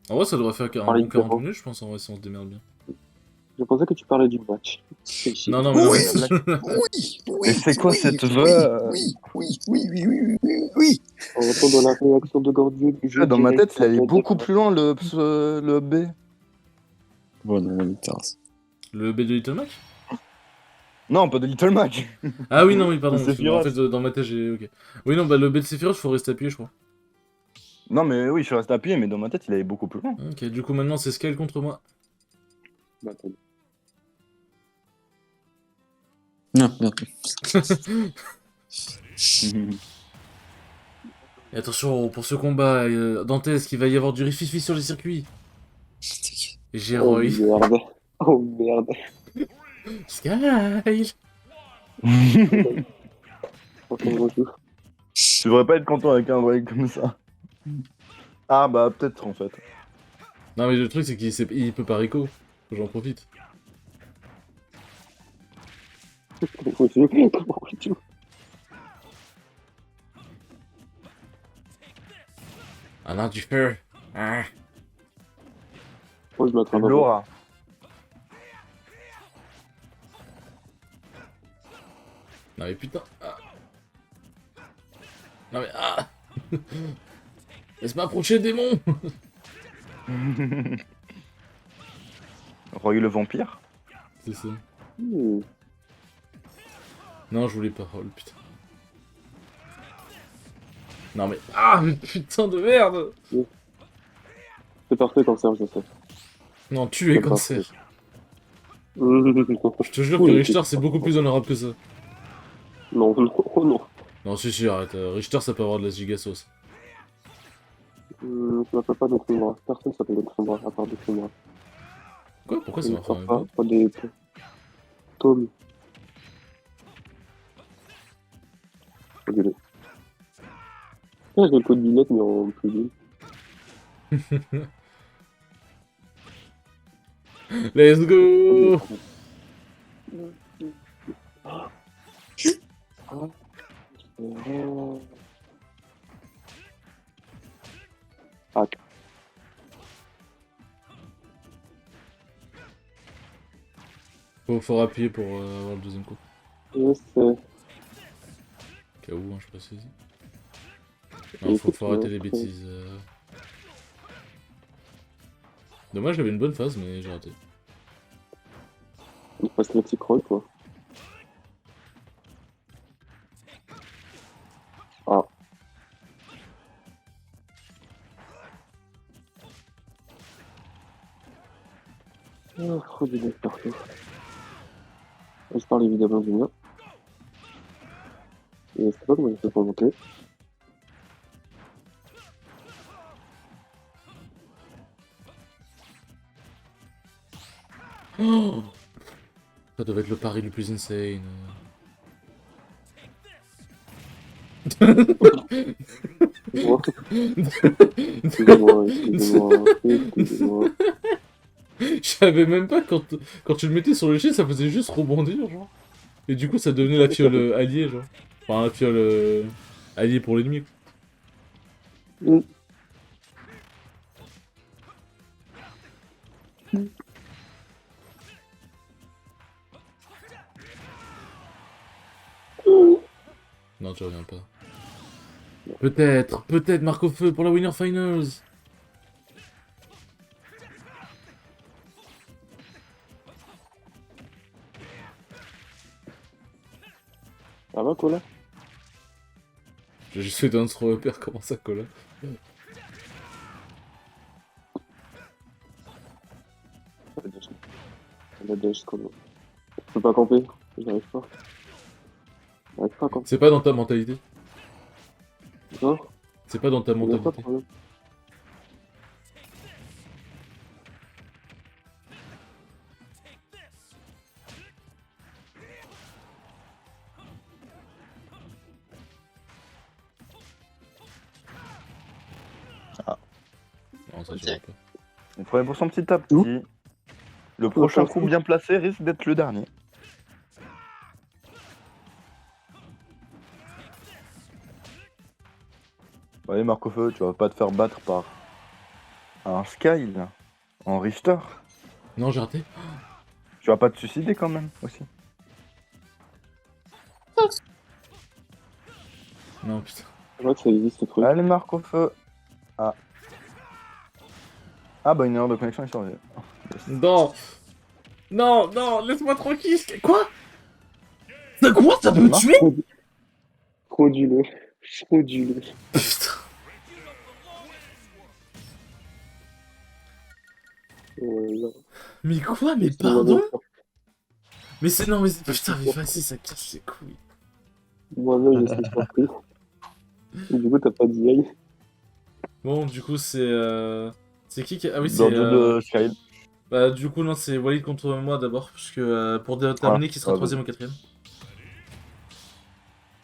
En vrai, ça devrait faire un bon 40 minutes, je pense, en vrai, si on se démerde bien. Je pensais que tu parlais du match. Non, non, mais Oui, non, Et c'est quoi cette voix Oui. On entend dans la réaction de Gordier. Dans ma tête, il allait beaucoup plus loin le B. Bon, non, terrasse. Le B de Little Mac? Non, pas de Little Mac. Ah oui, non, oui, pardon. De En Sephiroth. fait, dans ma tête, j'ai... Ok. Oui, non, bah le B de Sephiroth, faut rester appuyé, je crois. Non, mais oui, je suis resté appuyé, mais dans ma tête, il allait beaucoup plus loin. Ok, du coup, maintenant, c'est Skyle contre moi. Bah, attends. Non, non. Et attention, pour ce combat, Dantès, qu'il va y avoir du rififi sur les circuits. Et j'ai Oh Roy. merde. Oh merde. Skyle. Tu devrais pas être content avec un break comme ça. Ah bah peut-être en fait. Non, mais le truc, c'est qu'il peut pas Rico. Faut que j'en profite. Ah non, du feu. Ah. Oh, je m'attrape. Laura. Non mais putain. Ah. Non mais ah. Laisse-moi approcher, démon. Roy le vampire. C'est ça. Hmm. Non, je voulais pas. Oh le putain. Non mais... Ah, mais putain de merde. C'est parfait, Cancer, je sais. Non, tu es C'est cancer. Je te jure que Richter c'est beaucoup plus honorable que ça. Non, non, oh non. Non, si, arrête. Richter ça peut avoir de la giga sauce. Je m'appelle pas Dokumbra. Personne s'appelle Dokumbra, à part Dokumbra. Quoi? Pourquoi ça Je m'a ne fait crois un pas, peu? pas des... Tom. Désolé. Ah, j'ai le code billette, mais en plus d'une. Let's go! Ah, Faut appuyer pour avoir le deuxième coup. je sais. Au cas où, hein, je précise. Non, faut arrêter les bêtises. Dommage, j'avais une bonne phase, mais j'ai raté. Il passe le petit croc, quoi. Ah. Oh, trop de deck partout. Je parle évidemment du mien. Et je sais pas comment je fais pour monter. Oh, ça devait être le pari le plus insane. Excusez-moi, excusez-moi. Je savais même pas quand tu le mettais sur le chien, ça faisait juste rebondir, genre. Et du coup, ça devenait la fiole alliée, genre. Enfin, la fiole alliée pour l'ennemi. Mm. Non, tu reviens pas. Peut-être Marc au feu pour la Winner Finals. Ça va, Cola? J'ai juste fait d'un throw upper, comment ça colle. La dash, comment? Je peux pas camper, j'arrive pas. J'arrive pas à camper. C'est pas dans ta mentalité. Non, C'est pas dans ta il y a pas de mentalité. problème. Non, ça, tu Ok. vois pas. On ferait pour son petit à petit. Le prochain coup bien placé risque d'être le dernier. Ouais, Marco-Feu, tu vas pas te faire battre par un Skyle en Richter. Non, j'ai raté. Tu vas pas te suicider quand même aussi. Non, putain. Je vois que ça existe ce truc. Allez, Marco-Feu. Ah. Ah bah une erreur de connexion est survenue. Non. Non, laisse-moi tranquille. Quoi? Ça quoi? Ça peut me tuer? Frauduleux. Frauduleux. Putain. Non. Mais quoi? Mais pardon? Mais c'est... Non, mais... Putain, mais vas-y, ça cache ses couilles. Moi-même, je suis surpris. Et du coup, t'as pas d'IA. Bon, du coup, c'est... C'est qui Ah oui, Dans c'est... le jeu de Skyle. Bah, du coup, non, c'est Walid contre moi d'abord, puisque pour déterminer qui sera ouais, troisième ou quatrième.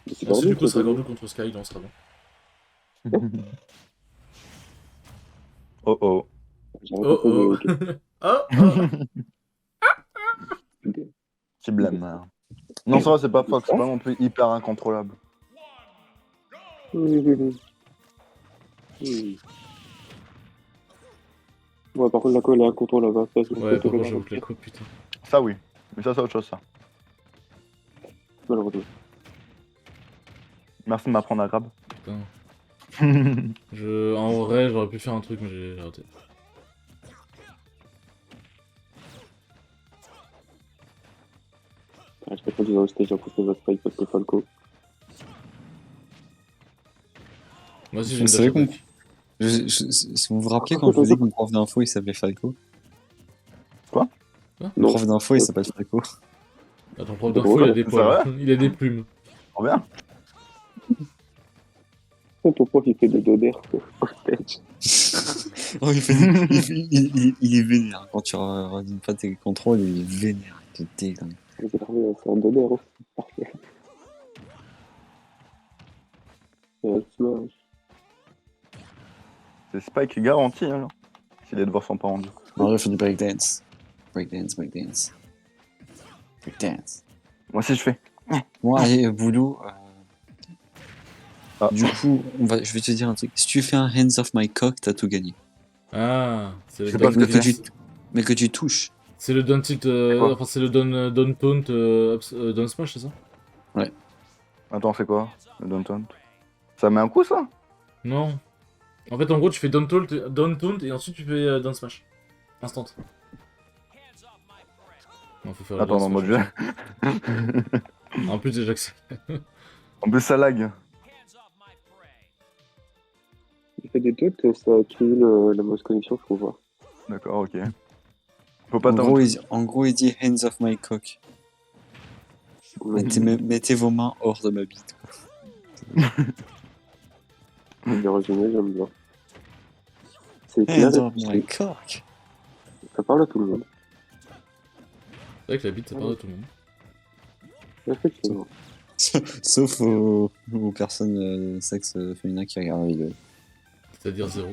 C'est Ensuite, Gordon du coup, qui ce sera a gagné. Gordon contre Sky, on sera bon. Oh oh. J'arrête Oh pas de oh. ok. Oh. Petit blâme. Non, ça va, c'est pas Fox, c'est pas non plus hyper incontrôlable. Ouais, par contre, la colle est incontrôlable. Là-bas. Ouais, par contre, j'avoue que la coupe, putain. Ça oui. Mais ça c'est autre chose ça. Malheureusement. Merci de m'apprendre à grab. Putain. En vrai, j'aurais pu faire un truc, mais j'ai raté. Je sais pas si dans le stage, j'ai poussé votre fight parce que Falco. Moi aussi, j'ai une C'est vrai dash qu'on- attack. Si vous vous rappelez quand je vous disais que mon prof d'info il s'appelait Falco. Quoi? Le prof d'info, il s'appelle Fréco. Attends, prof d'info, il a des Ça poils. va Il a des plumes. Trop bien. Ton prof, il fait des dodères, quoi. Oh, il est vénère. Quand tu redonnes pas tes contrôles, il est vénère. Il te dégoûte. C'est un dodère, hein. Parfait. C'est Spike garanti, alors. S'il est devoir s'en pas rendu. En vrai, il fait du breakdance. Breakdance. Moi aussi, je fais. Bon, allez, boulot. Ah. Du coup, je vais te dire un truc. Si tu fais un hands off my cock, t'as tout gagné. Ah, c'est Je le sais pas ce que Don't- c'est. Mais que tu touches. C'est le Don't Tilt, quoi enfin c'est le Don't Taunt, Don't Smash, c'est ça? Attends, c'est quoi le Downtown? Ça met un coup, ça? Non. En fait, en gros, tu fais Don't Taunt et ensuite tu fais Don't Smash. Instant. Non, faut faire le Attends, Don't en mode Smash. jeu. En plus, déjà que c'est. En plus, ça lag. Il fait des doutes, ça tue la mauvaise connexion, je trouve. Hein. D'accord, ok. Faut pas En gros, tenter. en gros, il dit hands off my cock. Mettez vos mains hors de ma bite. Bien résumé, j'aime bien. C'est clair, Hands off my cock. ça parle à tout le monde. C'est vrai que la bite, ça parle à tout le monde. Effectivement. Sauf aux personnes sexe féminin qui regardent la vidéo. C'est-à-dire 0.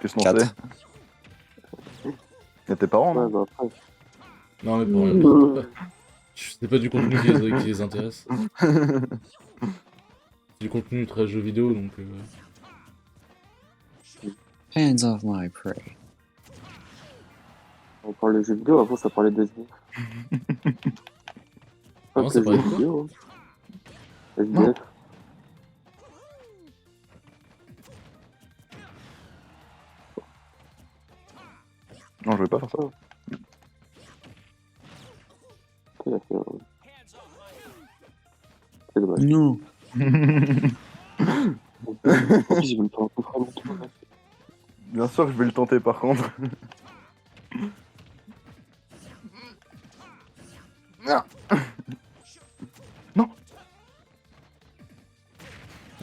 Qu'est-ce qu'on 4. fait? Y'a tes parents, Ouais, non? bah après. Non, mais pour rien. C'est pas du contenu qui les intéresse. C'est du contenu très jeu vidéo, donc. Hands off my prey. On parle de jeux vidéo, avant ça parlait de SDF. Avant, ça parlait de quoi vidéo, hein. SDF. Non, je vais pas faire ça. Il a fait un... C'est dommage. Non. En plus, je vais me faire un coup vraiment tout le monde. Bien sûr que je vais le tenter, par contre. Non. Non.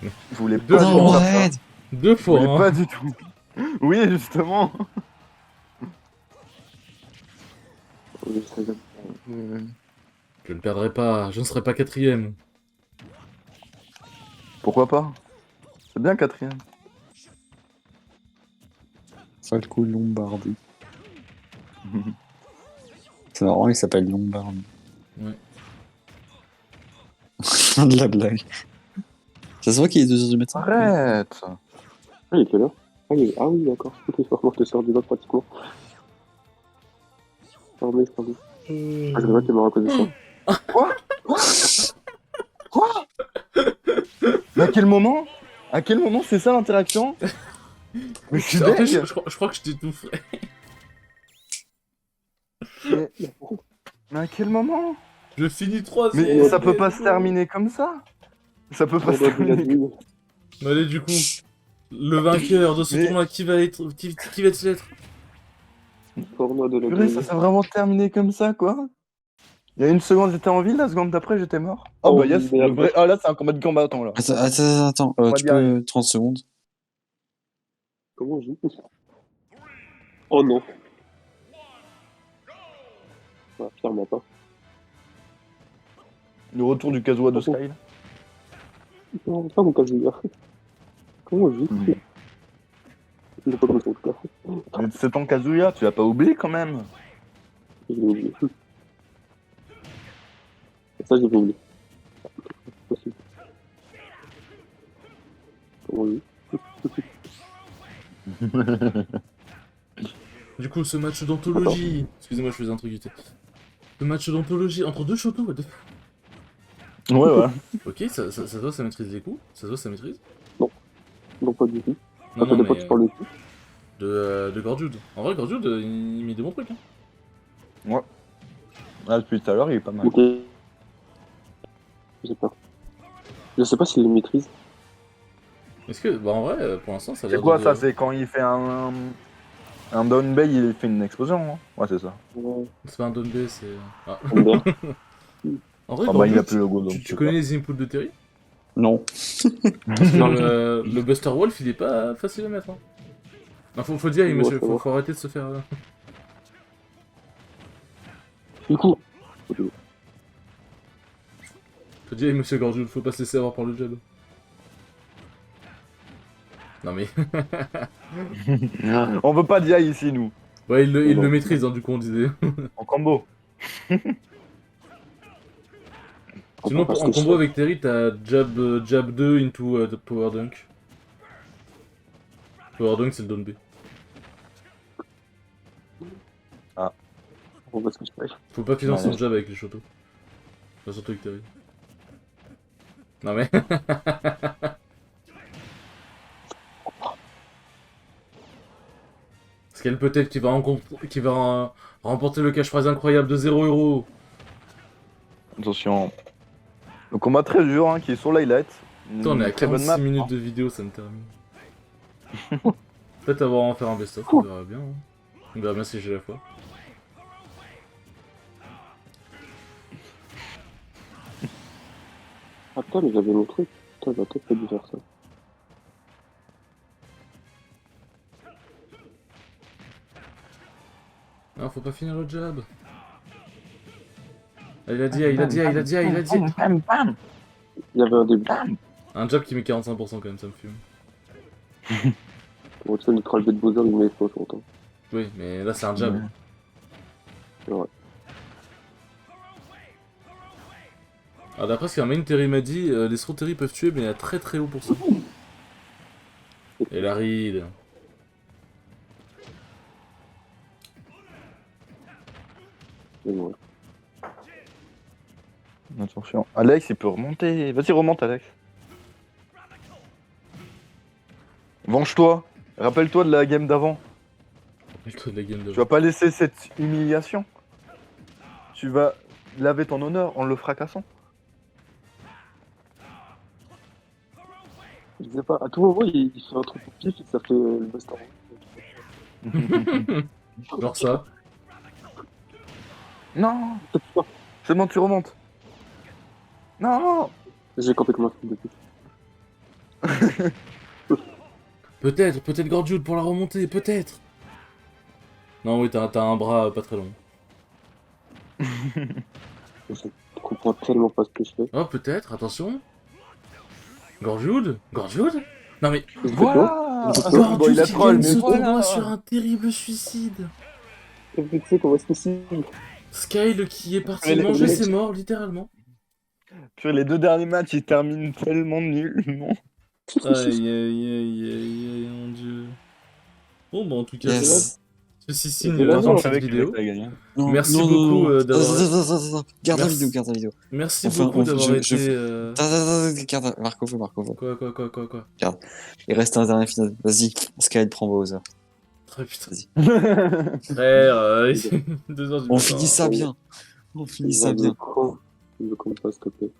Je voulais pas Non, du tout faire ça. arrête. 2 Je fois, voulais hein. pas du tout. Oui, justement. Oui, ça vient. Je ne perdrai pas, je ne serai pas 4ème. Pourquoi pas? C'est bien 4ème. Falco Lombardi. C'est marrant, il s'appelle Lombardi. Ouais. De la blague. Ça se voit qu'il est 2h du matin. Arrête. Ah, il est quelle heure? Ah oui, d'accord. Moi, je te sors du bac pratiquement. Ah, mais je crois bien. Ah, je regrette, t'es mort à cause de ça. Quoi? Mais à quel moment? À quel moment c'est ça l'interaction? Mais je suis En fait, deg. je crois que je t'étouffe. Mais à quel moment? Je finis 3ème. Mais ça peut pas se terminer comme ça. Ça peut pas se terminer. Allez, du coup, le vainqueur de ce Mais- tournoi, qui va-t-il être? Porno de la Purée, ça s'est vraiment terminé comme ça, quoi. Il y a une seconde, j'étais en ville, la seconde d'après, j'étais mort. Oh, Oh, bah yes, le merde. vrai... Ah là, c'est un combat de combattant, là. Attends. On va Tu dire peux 30 secondes. Comment on joue? Oh non. Ah, clairement pas. Le retour du Kazuha de Sky. là. Non, pas mon cas de Comment on joue? Mhm. Je l'ai pas compris en tout cas. Mais c'est ton Kazuya, tu l'as pas oublié quand même. Je l'ai oublié. Ça, j'ai oublié. Possible. Comment on joue? Du coup, ce match d'anthologie. Excusez-moi, je faisais un truc vite. Ce match d'anthologie entre deux Shoto, what the fuck. Ouais. Ok, ça se voit, ça maîtrise les coups. Ça se voit, ça maîtrise. Non, pas du tout. Non, Ça non, dépend mais tu parles de qui. de Gorjude. En vrai, Gorjude, il met des bons trucs. Hein. Là, depuis tout à l'heure, il est pas mal. Ok. Je sais pas. Je sais pas s'il le maîtrise. Est-ce que, bah en vrai, pour l'instant, ça a C'est l'air quoi de... ça? C'est quand il fait un... Un down bay, il fait une explosion, hein. Ouais, c'est ça. Ouais. C'est pas un down B, c'est... Ah. Thunder. En vrai, Ah bah, il Gorgeoud, a plus le logo, donc tu c'est connais pas. les inputs de Terry? Non. Le Buster Wolf, il est pas facile à mettre. Hein. Non, faut dire, Ouais, monsieur, ça va. faut arrêter de se faire... Du coup, Faut dire, monsieur Gorgeoud, faut pas se laisser avoir par le jab. Non mais... On veut pas d'IA ici, nous. Ouais, il le Non. maîtrise, hein, du coup, on disait. En combo. Sinon, parce en que combo je- avec Terry, t'as jab 2 into Power Dunk. Power Dunk, c'est le down B. on va se faire. Faut pas qu'il lance Ouais. son jab avec les shotos. Enfin, surtout avec Terry. Non mais... Parce qu'elle peut-être qui va remporter le cash prize incroyable de 0 €. Attention. Le combat très dur, hein, qui est sur l'highlight. Putain, on est à Très bonne 46 map. minutes de vidéo, ça me termine. Peut-être avoir à en faire un best-of, on verra bien. Hein. On verra bien si j'ai la foi. Attends, mais j'avais mon truc. Putain, j'aurais peut-être pas dû faire ça. Non, faut pas finir le jab. Ah, il a dit, il a dit, il a dit, il a dit. Bam, bam. Il y avait un début. Un jab qui met 45% quand même, ça me fume. Bon, tu sais, le troll de Bowser, il met trop longtemps. Oui, mais là c'est un jab. Ouais. Alors d'après ce qu'un main Terry m'a dit, les throw Terry peuvent tuer, mais à très très haut pourcent. Et la ride. Et ouais. Attention. Alex, il peut remonter. Vas-y, remonte, Alex. Venge-toi. Rappelle-toi de la game d'avant. Avec la game de... Tu vas pas laisser cette humiliation. Tu vas laver ton honneur en le fracassant. Je sais pas, à tout moment, il fait un truc au pif et ça fait le best Genre ça. Non. C'est bon, tu remontes. Non. J'ai campé comme un truc depuis. Peut-être Gorgeoud pour la remontée, peut-être. Non, oui, t'as un bras pas très long. Je comprends tellement pas ce que je fais. Oh, peut-être, attention. Gorgeoud? Non mais... Voilà. Gorgeoud Bon, il a qui troll, gagne mais ce voilà. tournoi sur un terrible suicide. Tu sais comment est-ce possible? Skyle qui est parti Mais les manger mecs- ses morts, littéralement. Puis les deux derniers matchs, ils terminent tellement nuls. Non. Aïe, mon dieu. Bon, bah en tout cas, Yes. ceci signe C'est la la fin de mort, cette vidéo. Non, Merci non, beaucoup, non, non. d'avoir- Attends. Garde la Merci. vidéo, garde la vidéo. Merci Enfin, beaucoup d'avoir je- été... Attends, garde, Marco. Quoi. Il reste un dernier final. Vas-y, Sky prend Bowser. Très putain. Vas-y. Frère, 2h du On matin. finit ça bien. On finit ça Il bien. me compte pas, s'il te plaît.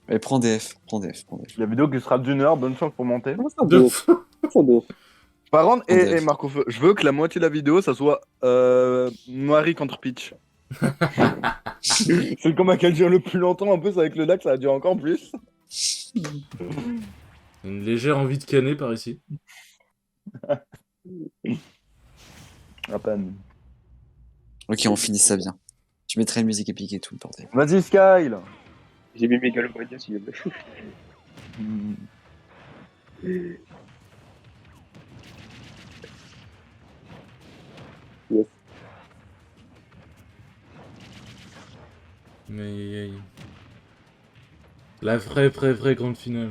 Mais prends DF. La vidéo qui sera d'une heure, bonne chance pour monter. Comment ça, De DF? f- Comment ça, DF? Par contre, En et DF. Marco, je veux que la moitié de la vidéo, ça soit Marie contre Peach. C'est le combat qui a duré le plus longtemps, en plus avec le lac, ça a duré encore plus. Une légère envie de canner par ici. À peine. Ok, on finit ça bien. Tu mettrais une musique épique et tout, le bordel. Vas-y, Skyle. J'ai mis Megalomania, s'il te plaît. Yes. Aïe. La vraie grande finale.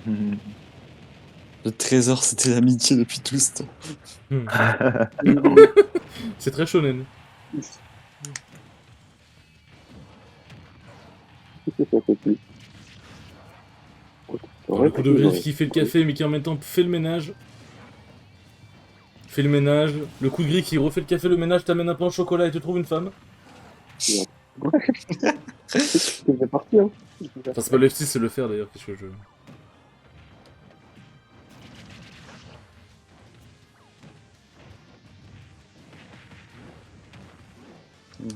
Le trésor, c'était l'amitié depuis tout ce temps. C'est très shonen. Le coup de griffe qui fait le café mais qui en même temps fait le ménage. Le coup de griffe qui refait le café, le ménage, t'amène un pain au chocolat et te trouve une femme. C'est bien parti, hein. Enfin, c'est pas le F6, c'est le faire d'ailleurs. Qu'est-ce que je...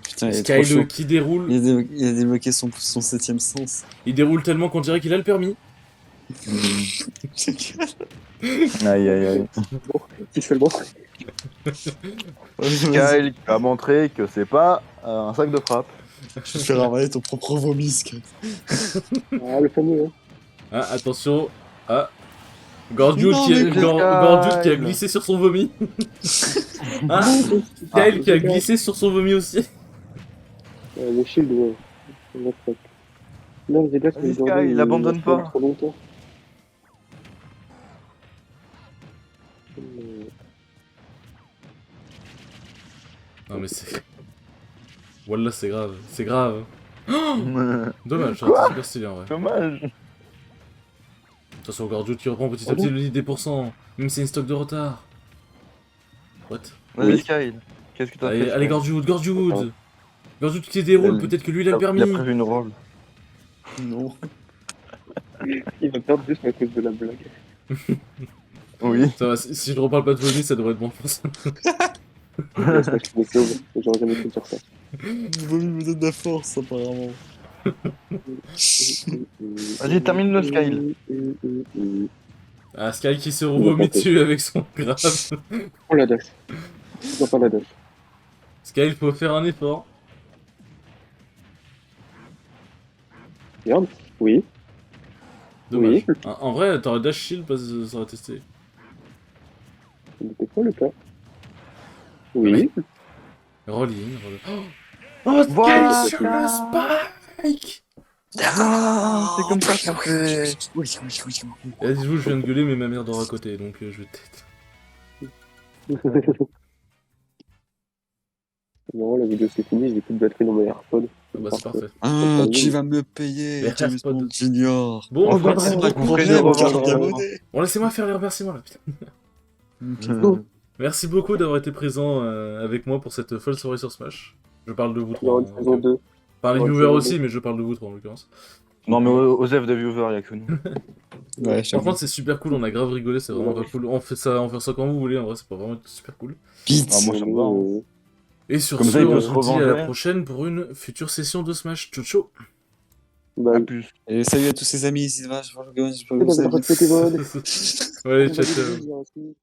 Putain, il est trop chaud. Skyle qui déroule. Il a débloqué son 7ème sens. Il déroule tellement qu'on dirait qu'il a le permis. Aïe, aïe, aïe. Bon, si seulement. Kyle qui a montré que c'est pas un sac de frappe. Je vais faire avaler ton propre vomi, Sky. Ah, le fameux, hein. Ah, attention. Ah. Gordiud Non, qui, mais Gordiud qui a glissé sur son vomi. Ah, Kyle qui a glissé sur son vomi aussi. Le shield, ouais. On attaque. Non, les gars, Vas-y, Sky, il abandonne pas. Trop longtemps. Non mais c'est... Wallah c'est grave, c'est grave. Dommage, ça aurait été super stylé en vrai. Dommage. Attention, Gordiud qui reprend petit à petit le lead des pourcents, même si c'est une stock de retard. What? Vas-y, Kyle. Qu'est-ce que t'as fait? Allez, Gordiud, Gordiud! Gordiud qui déroule, peut-être que lui il a le permis. Il a prévu une rôle. Non. Il va perdre juste à cause de la blague. Oui. Ça va, si je reparle pas de vomi, ça devrait être bon, je pense. Je me sauve. J'aurais jamais pu faire ça. Le vomi me donne de la force, apparemment. Vas-y, termine le Sky. Ah, Sky qui se revomit dessus avec son grave. Oh la dash. Non, pas la dash. Sky, il faut faire un effort. Regarde. Oui. Dommage. Oui. En vrai, t'aurais dash shield parce que ça aurait testé. Ce n'était pas le cas. Oui. Roll-in. Oh, Sky Voilà. sur le spike! Ah, c'est comme ça qu'on fait. Oui. Et dites-vous, je viens de gueuler, mais ma mère dort à côté, donc je vais tête. Non, la vidéo c'est fini, j'ai plus de batterie dans mes AirPods. Ah bah c'est parfait. Ah, tu vas me payer, Les James AirPods. Bond Junior. Bon, On merci va beaucoup. on ferait des revendeurs. Bon, laissez-moi faire les remerciements là, putain. Merci beaucoup d'avoir été présent avec moi pour cette folle soirée sur Smash. Je parle de vous Il y aura trois. une saison 2. Enfin, les Ouais, viewers c'est aussi, mais je parle de vous trois en l'occurrence. Non, mais Osef de viewer, y'a que nous. Ouais, Par contre, c'est super cool, on a grave rigolé, c'est vraiment pas cool. On fait ça quand vous voulez, en vrai, c'est pas vraiment super cool. Pete. Ah, moi, ça me va. Hein. Et sur Comme ce, ça, il peut on se se dit à la revenger. prochaine pour une future session de Smash. Ciao, ciao. Bah, À plus. Et salut à tous ces amis, Sylvain, je sais pas c'est dans votre côté bonne. Ouais, ciao, ciao. Ciao.